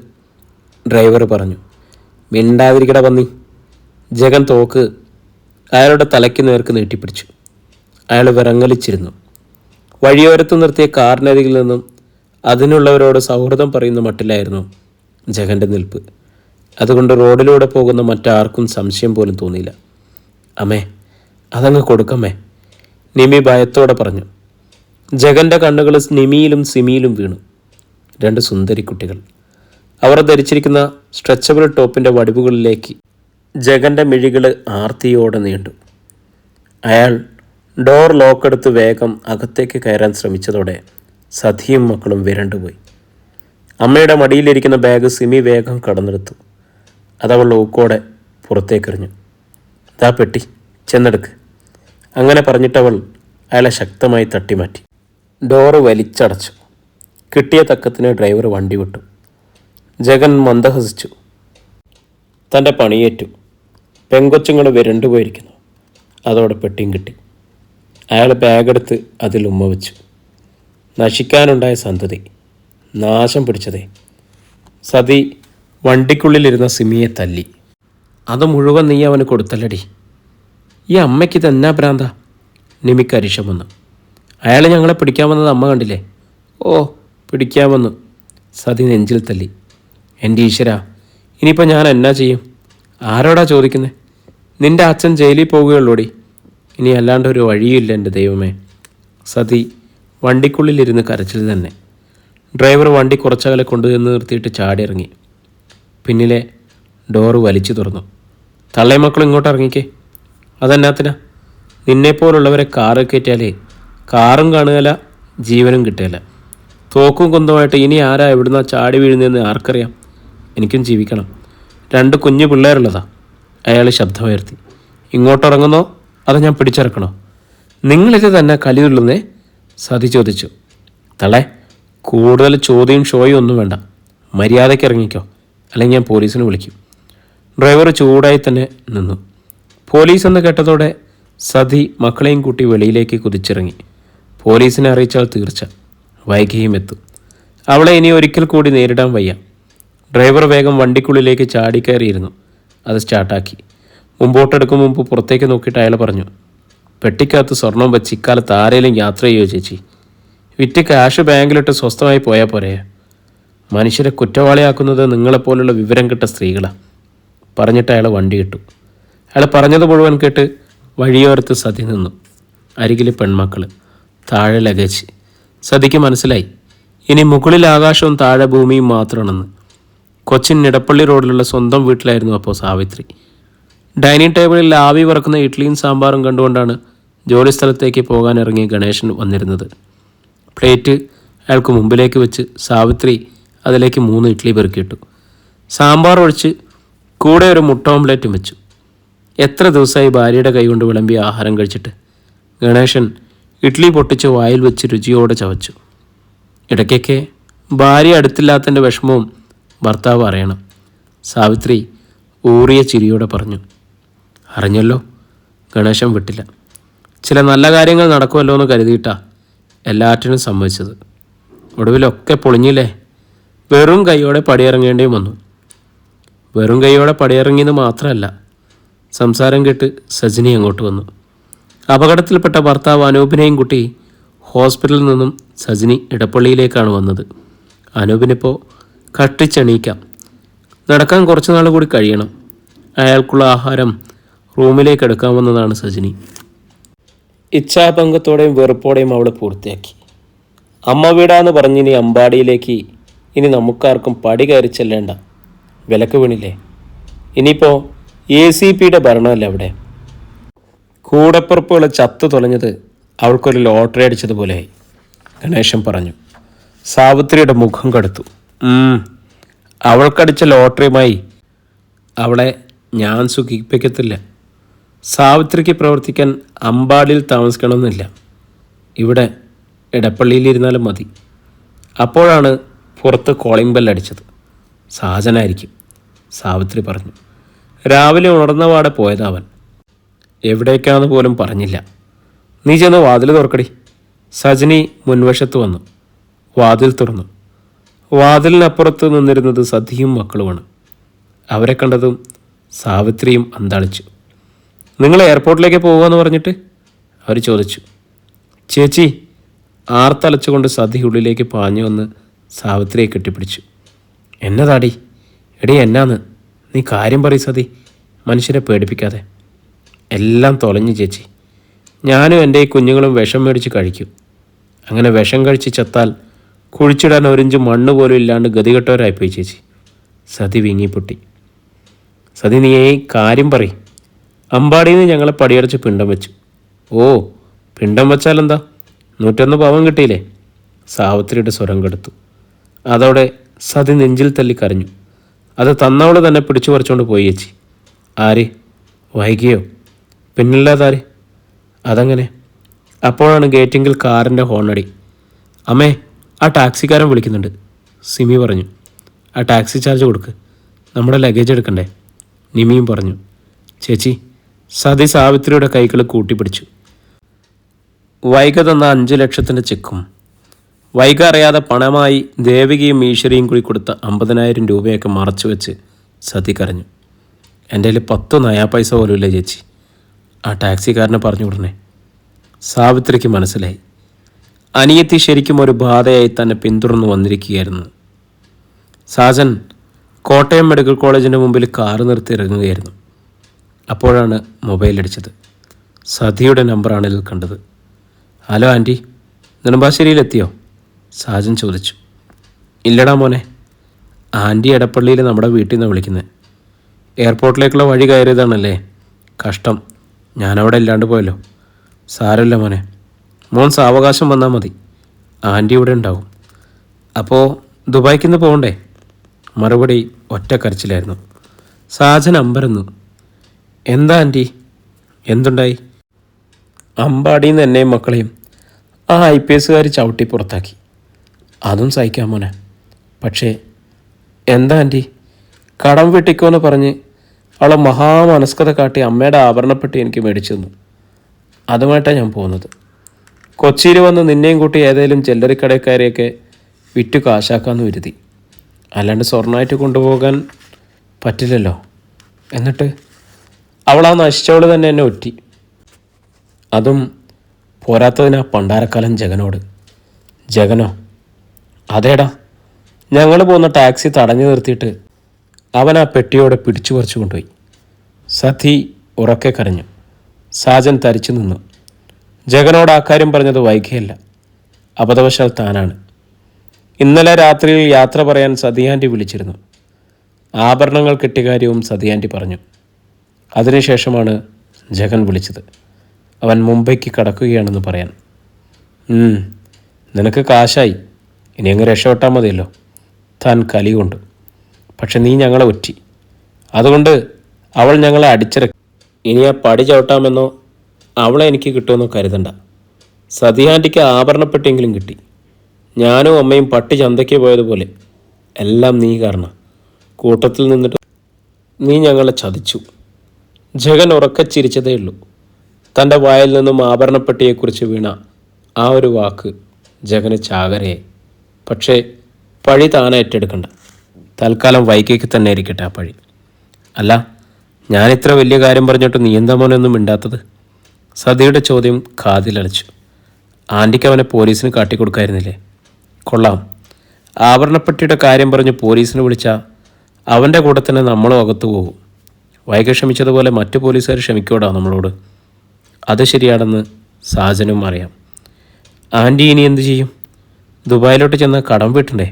ഡ്രൈവർ പറഞ്ഞു. മിണ്ടാതിരിക്കട പന്നി. ജഗൻ തോക്ക് അയാളുടെ തലയ്ക്ക് നേർക്ക് നീട്ടിപ്പിടിച്ചു. അയാൾ വിറങ്ങലിച്ചിരുന്നു. വഴിയോരത്ത് നിർത്തിയ കാറിനരികിൽ നിന്നും അതിനുള്ളവരോട് സൗഹൃദം പറയുന്ന മട്ടിലായിരുന്നു ജഗൻ്റെ നിൽപ്പ്. അതുകൊണ്ട് റോഡിലൂടെ പോകുന്ന മറ്റാർക്കും സംശയം പോലും തോന്നിയില്ല. അമ്മേ, അതങ്ങ് കൊടുക്കമ്മേ, നിമി ഭയത്തോടെ പറഞ്ഞു. ജഗൻ്റെ കണ്ണുകൾ നിമിയിലും സിമിയിലും വീണു. 2 സുന്ദരി കുട്ടികൾ. അവർ ധരിച്ചിരിക്കുന്ന സ്ട്രെച്ചബിൾ ടോപ്പിൻ്റെ വടിവുകളിലേക്ക് ജഗൻ്റെ മിഴികൾ ആർത്തിയോടെ നീണ്ടു. അയാൾ ഡോർ ലോക്കെടുത്ത് വേഗം അകത്തേക്ക് കയറാൻ ശ്രമിച്ചതോടെ സതിയും മക്കളും വിരണ്ടുപോയി. അമ്മയുടെ മടിയിലിരിക്കുന്ന ബാഗ് സിമി വേഗം കടന്നെടുത്തു. അതവൾ ഊക്കോടെ പുറത്തേക്കെറിഞ്ഞു. ദാ പെട്ടി, ചെന്നെടുക്ക്. അങ്ങനെ പറഞ്ഞിട്ടവൾ അയാളെ ശക്തമായി തട്ടിമാറ്റി. ഡോറ് വലിച്ചടച്ചു. കിട്ടിയ തക്കത്തിന് ഡ്രൈവർ വണ്ടി വിട്ടു. ജഗൻ മന്ദഹസിച്ചു. തൻ്റെ പണിയേറ്റു. പെങ്കൊച്ചുങ്ങൾ വിരണ്ടുപോയിരിക്കുന്നു. അതോടെ പെട്ടിയും കിട്ടി. അയാൾ ബാഗെടുത്ത് അതിൽ ഉമ്മ വെച്ചു. നശിക്കാനുണ്ടായ സന്തതി, നാശം പിടിച്ചതേ. സതി വണ്ടിക്കുള്ളിലിരുന്ന സിമിയെ തല്ലി. അത് മുഴുവൻ നീ അവന് കൊടുത്തല്ലടി. ഈ അമ്മയ്ക്ക് ഇതെന്നാ ഭ്രാന്ത? നിമിക്ക് അരിശം വന്നു. അയാൾ ഞങ്ങളെ പിടിക്കാൻ വന്നത് അമ്മ കണ്ടില്ലേ? ഓ, പിടിക്കാൻ വന്നു. സതി നെഞ്ചിൽ തല്ലി. എൻ്റെ ഈശ്വര, ഇനിയിപ്പോൾ ഞാൻ എന്നാ ചെയ്യും? ആരോടാ ചോദിക്കുന്നത്? നിൻ്റെ അച്ഛൻ ജയിലിൽ പോവുകയുള്ളൂടി. ഇനി അല്ലാണ്ട് ഒരു വഴിയില്ല എൻ്റെ ദൈവമേ. സതി വണ്ടിക്കുള്ളിലിരുന്ന് കരച്ചിൽ തന്നെ. ഡ്രൈവർ വണ്ടി കുറച്ചകലെ കൊണ്ടുവന്ന് നിർത്തിയിട്ട് ചാടിയിറങ്ങി. പിന്നിലെ ഡോറ് വലിച്ചു തുറന്നു. തള്ളയും മക്കളും ഇങ്ങോട്ട് ഇറങ്ങിക്കേ. അതെന്നാത്തിനാ? നിന്നെപ്പോലുള്ളവരെ കാറ് കയറ്റിയാലേ കാറും കാണുകയില്ല, ജീവനും കിട്ടുകയില്ല. തോക്കും കുന്തമായിട്ട് ഇനി ആരാ എവിടുന്ന ചാടി വീഴുന്നതെന്ന് ആർക്കറിയാം? എനിക്കും ജീവിക്കണം. 2 കുഞ്ഞു പിള്ളേരുള്ളതാ. അയാൾ ശബ്ദമുയർത്തി. ഇങ്ങോട്ടിറങ്ങുന്നോ അതോ ഞാൻ പിടിച്ചിറക്കണോ? നിങ്ങളിത് തന്നെ കലിതുള്ളുന്നേ? സതി ചോദിച്ചു. തള്ളേ, കൂടുതൽ ചോദ്യം ഷോയും ഒന്നും വേണ്ട. മര്യാദയ്ക്ക് ഇറങ്ങിക്കോ, അല്ലെങ്കിൽ ഞാൻ പോലീസിനെ വിളിക്കും. ഡ്രൈവർ ചൂടായി തന്നെ നിന്നു. പോലീസ് എന്ന് കേട്ടതോടെ സതി മക്കളെയും കൂട്ടി വെളിയിലേക്ക് കുതിച്ചിറങ്ങി. പോലീസിനെ അറിയിച്ചാൽ തീർച്ച വൈകിയും എത്തും. അവളെ ഇനി ഒരിക്കൽ കൂടി നേരിടാൻ വയ്യ. ഡ്രൈവർ വേഗം വണ്ടിക്കുള്ളിലേക്ക് ചാടിക്കയറിയിരുന്നു. അത് സ്റ്റാർട്ടാക്കി. മുമ്പോട്ടെടുക്കും മുമ്പ് പുറത്തേക്ക് നോക്കിയിട്ട് അയാൾ പറഞ്ഞു. പെട്ടിക്കകത്ത് സ്വർണം വെച്ച് ഇക്കാലത്ത് ആരെങ്കിലും യാത്ര ചെയ്യുമോ ചേച്ചി? വിറ്റ് ക്യാഷ് ബാങ്കിലിട്ട് സ്വസ്ഥമായി പോയാൽ പോരെ? മനുഷ്യരെ കുറ്റവാളിയാക്കുന്നത് നിങ്ങളെപ്പോലുള്ള വിവരം കിട്ട സ്ത്രീകളാണ്. പറഞ്ഞിട്ട് അയാൾ വണ്ടി ഇട്ടു. അയാൾ പറഞ്ഞത് മുഴുവൻ കേട്ട് വഴിയോരത്ത് സതി നിന്നു. അരികിൽ പെൺമക്കൾ, താഴെ ലഗേജ്. സതിക്ക് മനസ്സിലായി ഇനി മുകളിൽ ആകാശവും താഴെ ഭൂമിയും മാത്രമാണെന്ന്. കൊച്ചിൻ ഇടപ്പള്ളി റോഡിലുള്ള സ്വന്തം വീട്ടിലായിരുന്നു അപ്പോൾ സാവിത്രി. ഡൈനിങ് ടേബിളിൽ ആവി വറക്കുന്ന ഇഡ്ഡലിയും സാമ്പാറും കണ്ടുകൊണ്ടാണ് ജോലി സ്ഥലത്തേക്ക് പോകാൻ ഇറങ്ങിയ ഗണേശൻ വന്നിരുന്നത്. പ്ലേറ്റ് അയാൾക്ക് മുമ്പിലേക്ക് വെച്ച് സാവിത്രി അതിലേക്ക് 3 ഇഡ്ഡലി പെറുക്കിയിട്ടു. സാമ്പാർ ഒഴിച്ച് കൂടെ ഒരു മുട്ട ഓംലേറ്റും വെച്ചു. എത്ര ദിവസമായി ഭാര്യയുടെ കൈകൊണ്ട് വിളമ്പിയ ആഹാരം കഴിച്ചിട്ട്? ഗണേശൻ ഇഡ്ഡലി പൊട്ടിച്ച് വായിൽ വെച്ച് രുചിയോടെ ചവച്ചു. ഇടയ്ക്കൊക്കെ ഭാര്യ അടുത്തില്ലാത്തതിൻ്റെ വിഷമവും ഭർത്താവ് അറിയണം. സാവിത്രി ഊറിയ ചിരിയോടെ പറഞ്ഞു. അറിഞ്ഞല്ലോ. ഗണേശൻ വിട്ടില്ല. ചില നല്ല കാര്യങ്ങൾ നടക്കുമല്ലോ എന്ന് കരുതിയിട്ടാ എല്ലാറ്റിനും സമ്മതിച്ചത്. ഒടുവിലൊക്കെ പൊളിഞ്ഞില്ലേ? വെറും കൈയോടെ പടിയിറങ്ങേണ്ടിയും വന്നു. വെറും കൈയോടെ പടിയിറങ്ങിയെന്ന് മാത്രമല്ല, സംസാരം കേട്ട് സജിനി അങ്ങോട്ട് വന്നു. അപകടത്തിൽപ്പെട്ട ഭർത്താവ് അനൂപിനെയും കുട്ടി ഹോസ്പിറ്റലിൽ നിന്നും സജിനി ഇടപ്പള്ളിയിലേക്കാണ് വന്നത്. അനൂപിനിപ്പോൾ കട്ടിച്ചെണീക്കാം. നടക്കാൻ കുറച്ച് നാൾ കൂടി കഴിയണം. അയാൾക്കുള്ള ആഹാരം റൂമിലേക്ക് എടുക്കാമെന്നതാണ് സജിനി. ഇച്ഛാഭംഗത്തോടെയും വെറുപ്പോടെയും അവൾ പൂർത്തിയാക്കി. അമ്മ വീടാന്ന് പറഞ്ഞിനി അമ്പാടിയിലേക്ക് ഇനി നമുക്കാർക്കും പടി കയറി ചെല്ലേണ്ട. വിലക്ക് വീണില്ലേ? ഇനിയിപ്പോൾ ACPയുടെ ഭരണമല്ല അവിടെ. കൂടപ്പുറപ്പുകൾ ചത്തു തുലഞ്ഞത് അവൾക്കൊരു ലോട്ടറി അടിച്ചതുപോലെയായി. ഗണേശൻ പറഞ്ഞു. സാവിത്രിയുടെ മുഖം കടുത്തു. അവൾക്കടിച്ച ലോട്ടറിയുമായി അവളെ ഞാൻ സുഖിപ്പിക്കത്തില്ല. സാവിത്രിക്ക് പ്രവർത്തിക്കാൻ അമ്പാടിയിൽ താമസിക്കണമെന്നില്ല. ഇവിടെ ഇടപ്പള്ളിയിലിരുന്നാലും മതി. അപ്പോഴാണ് പുറത്ത് കോളിംഗ് ബെല്ലടിച്ചത്. സാജനായിരിക്കും, സാവിത്രി പറഞ്ഞു. രാവിലെ ഉണർന്നപാടെ പോയതവൻ. എവിടേക്കാണെന്ന് പോലും പറഞ്ഞില്ല. നീ ചെന്ന് വാതിൽ തുറക്കടി. സജനി മുൻവശത്ത് വന്നു. വാതിൽ തുറന്നു. വാതിലിനപ്പുറത്ത് നിന്നിരുന്നത് സതിയും മക്കളുമാണ്. അവരെ കണ്ടതും സാവിത്രിയും അന്താളിച്ചു. നിങ്ങൾ എയർപോർട്ടിലേക്ക് പോകുകയെന്ന് പറഞ്ഞിട്ട് അവർ ചോദിച്ചു. ചേച്ചി, ആർത്തലച്ചുകൊണ്ട് സതി ഉള്ളിലേക്ക് പാഞ്ഞു വന്ന് സാവിത്രിയെ കെട്ടിപ്പിടിച്ചു. എന്നതാടി? എടി എന്നാന്ന്? നീ കാര്യം പറയും സതി, മനുഷ്യരെ പേടിപ്പിക്കാതെ. എല്ലാം തൊലഞ്ഞു ചേച്ചി. ഞാനും എൻ്റെ ഈ കുഞ്ഞുങ്ങളും വിഷം മേടിച്ച് കഴിക്കും. അങ്ങനെ വിഷം കഴിച്ച് ചത്താൽ കുഴിച്ചിടാൻ ഒരിഞ്ച് മണ്ണ് പോലും ഇല്ലാണ്ട് ഗതികെട്ടവരായിപ്പോയി ചേച്ചി. സതി വീങ്ങിപ്പൊട്ടി. സതി, നീ കാര്യം പറയും. അമ്പാടിയിൽ നിന്ന് ഞങ്ങളെ പടിയടച്ച് പിണ്ടം വെച്ചു. ഓ, പിണ്ടം വെച്ചാലെന്താ? 101 പവൻ കിട്ടിയില്ലേ? സാവിത്രിയുടെ സ്വരം കെടുത്തു. അതോടെ സതി നെഞ്ചിൽ തല്ലി കരഞ്ഞു. അത് തന്നവള് തന്നെ പിടിച്ചു പറിച്ചുകൊണ്ട് പോയി ചേച്ചി. ആര്? വൈകിയോ? പിന്നില്ലാതാര്? അതങ്ങനെ. അപ്പോഴാണ് ഗേറ്റിങ്കിൽ കാറിൻ്റെ ഹോണടി. അമ്മേ, ആ ടാക്സിക്കാരൻ വിളിക്കുന്നുണ്ട്, സിമി പറഞ്ഞു. ആ ടാക്സി ചാർജ് കൊടുക്ക്, നമ്മുടെ ലഗേജ് എടുക്കണ്ടേ? നിമിയും പറഞ്ഞു. ചേച്ചി, സതി സാവിത്രിയുടെ കൈകൾ കൂട്ടിപ്പിടിച്ചു. വൈക തന്ന 5 ലക്ഷത്തിൻ്റെ ചെക്കും വൈക അറിയാതെ പണമായി ദേവികയും ഈശ്വരിയും കൂടി കൊടുത്ത 50,000 രൂപയൊക്കെ മറച്ചു വെച്ച് സതി കരഞ്ഞു. എൻ്റെ കയ്യിൽ 10 നയാ പൈസ പോലും ഇല്ല ചേച്ചി, ആ ടാക്സിക്കാരനെ പറഞ്ഞു വിടണേ. സാവിത്രിക്ക് മനസ്സിലായി. അനിയത്തി ശരിക്കും ഒരു ബാധയായി തന്നെ പിന്തുടർന്നു വന്നിരിക്കുകയായിരുന്നു. സാജൻ കോട്ടയം മെഡിക്കൽ കോളേജിൻ്റെ മുമ്പിൽ കാറ് നിർത്തി ഇറങ്ങുകയായിരുന്നു. അപ്പോഴാണ് മൊബൈൽ അടിച്ചത്. സതിയുടെ നമ്പറാണ് ഇതിൽ കണ്ടത്. Hello aunty, നെടുമ്പാശ്ശേരിയിലെത്തിയോ? സാജൻ ചോദിച്ചു. ഇല്ലടാ മോനെ, ആൻറ്റി എടപ്പള്ളിയിൽ നമ്മുടെ വീട്ടിൽ നിന്നാണ് വിളിക്കുന്നത്. എയർപോർട്ടിലേക്കുള്ള വഴി കയറിയതാണല്ലേ? കഷ്ടം, ഞാനവിടെ ഇല്ലാണ്ട് പോയല്ലോ. സാരമില്ല മോനെ, മോൻ സാവകാശം വന്നാൽ മതി, ആൻറ്റി ഇവിടെ ഉണ്ടാവും. അപ്പോൾ ദുബായ്ക്കിന്ന് പോകണ്ടേ? മറുപടി ഒറ്റ കരച്ചിലായിരുന്നു. സാജൻ അമ്പരന്നു. എന്താ ആൻറ്റി, എന്തുണ്ടായി? അമ്പാടിയിൽ നിന്ന് എന്നെയും മക്കളെയും ആ IPS ചവിട്ടി പുറത്താക്കി. അതും സഹിക്കാം മോനെ. പക്ഷേ എന്താ ആൻറ്റി? കടം വെട്ടിക്കോന്ന് പറഞ്ഞ് അവളെ മഹാമനസ്കത കാട്ടി അമ്മയുടെ ആഭരണപ്പെട്ടി എനിക്ക് മേടിച്ചു തന്നു. അതുമായിട്ടാണ് ഞാൻ പോകുന്നത്. കൊച്ചിയിൽ വന്ന് നിന്നെയും കൂട്ടി ഏതെങ്കിലും ചില്ലറിക്കടക്കാരെയൊക്കെ വിറ്റ് കാശാക്കാമെന്ന് കരുതി. അല്ലാണ്ട് സ്വർണ്ണമായിട്ട് കൊണ്ടുപോകാൻ പറ്റില്ലല്ലോ. എന്നിട്ട് അവളാ നശിച്ചവൾ തന്നെ എന്നെ ഒറ്റി. അതും പോരാത്തതിനാ പണ്ടാരക്കാലം ജഗനോട്. ജഗനോ? അതേടാ, ഞങ്ങൾ പോകുന്ന ടാക്സി തടഞ്ഞു നിർത്തിയിട്ട് അവൻ ആ പെട്ടിയോടെ പിടിച്ചു പറിച്ചു കൊണ്ടുപോയി. സതി ഉറക്കെ കരഞ്ഞു. സാജൻ തരിച്ചു നിന്നു. ജഗനോട് ആ കാര്യം പറഞ്ഞത് വൈകിയല്ല, അബദ്ധവശാൽ താനാണ്. ഇന്നലെ രാത്രിയിൽ യാത്ര പറയാൻ സതിയാൻറ്റി വിളിച്ചിരുന്നു. ആഭരണങ്ങൾ കിട്ടിയ കാര്യവും സതിയാൻറ്റി പറഞ്ഞു. അതിനുശേഷമാണ് ജഗൻ വിളിച്ചത്, അവൻ മുംബൈക്ക് കടക്കുകയാണെന്ന് പറയാൻ. നിനക്ക് കാശായി, ഇനി അങ്ങ് രക്ഷപ്പെട്ടാൽ മതിയല്ലോ. താൻ കലി കൊണ്ടു. പക്ഷെ നീ ഞങ്ങളെ ഒറ്റി. അതുകൊണ്ട് അവൾ ഞങ്ങളെ അടിച്ചിറക്കി. ഇനി ആ പടി ചവിട്ടാമെന്നോ അവളെ എനിക്ക് കിട്ടുമെന്നോ കരുതണ്ട. സതിയാൻറ്റിക്ക് ആഭരണപ്പെട്ടിയെങ്കിലും കിട്ടി. ഞാനും അമ്മയും പട്ടി ചന്തയ്ക്ക് പോയതുപോലെ എല്ലാം നീ കാരണം. കൂട്ടത്തിൽ നിന്നിട്ട് നീ ഞങ്ങളെ ചതിച്ചു. ജഗൻ ഉറക്കെ ചിരിച്ചതേ ഉള്ളൂ. തൻ്റെ വായിൽ നിന്നും ആഭരണപ്പെട്ടിയെക്കുറിച്ച് വീണ ആ ഒരു വാക്ക് ജഗന് ചാകരയായി. പക്ഷേ പഴി താനെ ഏറ്റെടുക്കണ്ട. തൽക്കാലം വൈകിക്ക് തന്നെ ഇരിക്കട്ടെ ആ പഴി. അല്ല, ഞാനിത്ര വലിയ കാര്യം പറഞ്ഞിട്ട് നീ എന്താ മോനൊന്നും മിണ്ടാത്തത്? സതിയുടെ ചോദ്യം കാതിലടച്ചു. ആൻറ്റിക്ക് അവനെ പോലീസിന് കാട്ടിക്കൊടുക്കായിരുന്നില്ലേ? കൊള്ളാം. ആഭരണപ്പെട്ടിയുടെ കാര്യം പറഞ്ഞ് പോലീസിന് വിളിച്ചാൽ അവൻ്റെ കൂടെ തന്നെ നമ്മളും അകത്തു പോകും. വൈകി ക്ഷമിച്ചതുപോലെ മറ്റു പോലീസുകാർ ക്ഷമിക്കോടാ നമ്മളോട്. അത് ശരിയാണെന്ന് സാജനും അറിയാം. ആൻറ്റി ഇനി എന്തു ചെയ്യും? ദുബായിലോട്ട് ചെന്ന് കടം വീട്ടണ്ടേ?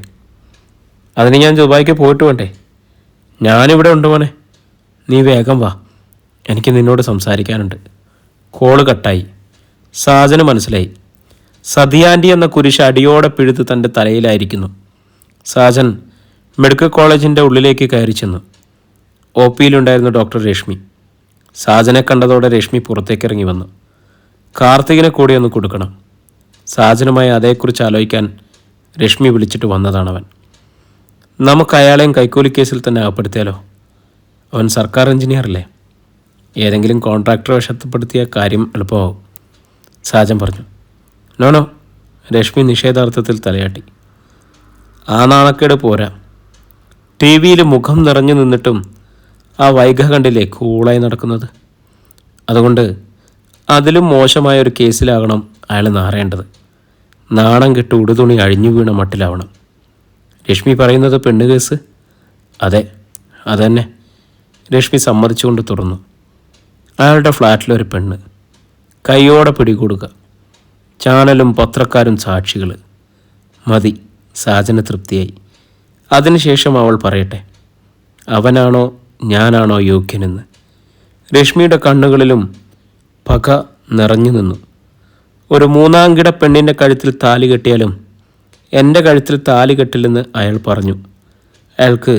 അതിന് ഞാൻ ദുബായിക്ക് പോയിട്ട് വേണ്ടേ? ഞാനിവിടെ ഉണ്ട് മോനെ, നീ വേഗം വാ. എനിക്ക് നിന്നോട് സംസാരിക്കാനുണ്ട്. കോള് കട്ടായി. സാജന് മനസ്സിലായി. സതിയാൻറ്റി എന്ന കുരിശ് അടിയോടെ പിഴുത് തൻ്റെ തലയിലായിരിക്കുന്നു. സാജൻ മെഡിക്കൽ കോളേജിൻ്റെ ഉള്ളിലേക്ക് കയറി ചെന്നു. ഒ പിയിലുണ്ടായിരുന്ന ഡോക്ടർ രശ്മി. സാജനെ കണ്ടതോടെ രശ്മി പുറത്തേക്ക് ഇറങ്ങി വന്നു. കാർത്തികിനെ കൂടി ഒന്ന് കൊടുക്കണം. സാജനുമായി അതേക്കുറിച്ച് ആലോചിക്കാൻ രശ്മി വിളിച്ചിട്ട് വന്നതാണവൻ. നമുക്ക് അയാളെയും കൈക്കൂലി കേസിൽ തന്നെ അകപ്പെടുത്തിയാലോ? അവൻ സർക്കാർ എഞ്ചിനീയറല്ലേ? ഏതെങ്കിലും കോൺട്രാക്ടറെ വശത്തപ്പെടുത്തിയ കാര്യം എളുപ്പമാവും. സാജൻ പറഞ്ഞു. നോ. രശ്മി നിഷേധാർത്ഥത്തിൽ തലയാട്ടി. ആ നാണക്കേട് പോരാ. ടി വിയിൽ മുഖം നിറഞ്ഞു നിന്നിട്ടും ആ വൈഗ കണ്ടില്ലേ കൂളായി നടക്കുന്നത്. അതുകൊണ്ട് അതിലും മോശമായ ഒരു കേസിലാകണം അയാൾ നാറേണ്ടത്. നാണം കെട്ട് ഉടുതുണി അഴിഞ്ഞു വീണ മട്ടിലാവണം. രശ്മി പറയുന്നത് പെണ്ണ് കേസ്? അതെ, അതന്നെ. രശ്മി സമ്മതിച്ചുകൊണ്ട് തുറന്നു. അയാളുടെ ഫ്ലാറ്റിലൊരു പെണ്ണ്. കൈയോടെ പിടികൂടുക. ചാനലും പത്രക്കാരും സാക്ഷികൾ. മതി. സാജന് തൃപ്തിയായി. അതിനുശേഷം അവൾ പറയട്ടെ, അവനാണോ ഞാനാണോ യോഗ്യനെന്ന്. രശ്മിയുടെ കണ്ണുകളിലും പക നിറഞ്ഞു നിന്നു. ഒരു മൂന്നാംകിട പെണ്ണിൻ്റെ കഴുത്തിൽ താലി കെട്ടിയാലും എൻ്റെ കഴുത്തിൽ താലി കെട്ടില്ലെന്ന് അയാൾ പറഞ്ഞു. അയാൾക്ക്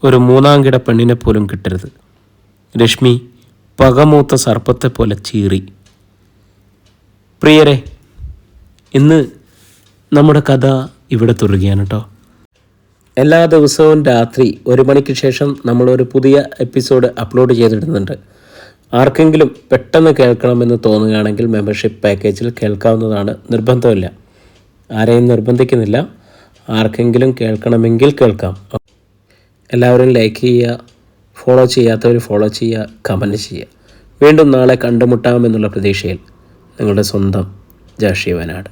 ഒരു മൂന്നാംകിട പെണ്ണിനെ പോലും കിട്ടരുത്. രശ്മി പകമൂത്ത സർപ്പത്തെ പോലെ ചീറി. പ്രിയരെ, ഇന്ന് നമ്മുടെ കഥ ഇവിടെ തുടരുകയാണ് കേട്ടോ. എല്ലാ ദിവസവും രാത്രി 1 മണിക്ക് ശേഷം നമ്മളൊരു പുതിയ എപ്പിസോഡ് അപ്ലോഡ് ചെയ്തിടുന്നുണ്ട്. ആർക്കെങ്കിലും പെട്ടെന്ന് കേൾക്കണമെന്ന് തോന്നുകയാണെങ്കിൽ മെമ്പർഷിപ്പ് പാക്കേജിൽ കേൾക്കാവുന്നതാണ്. നിർബന്ധമില്ല, ആരെയും നിർബന്ധിക്കുന്നില്ല. ആർക്കെങ്കിലും കേൾക്കണമെങ്കിൽ കേൾക്കാം. എല്ലാവരും ലൈക്ക് ചെയ്യുക, ഫോളോ ചെയ്യാത്തവർ ഫോളോ ചെയ്യുക, കമൻറ്റ് ചെയ്യുക. വീണ്ടും നാളെ കണ്ടുമുട്ടാമെന്നുള്ള പ്രതീക്ഷയിൽ നിങ്ങളുടെ സ്വന്തം ജാഷി വയനാട്.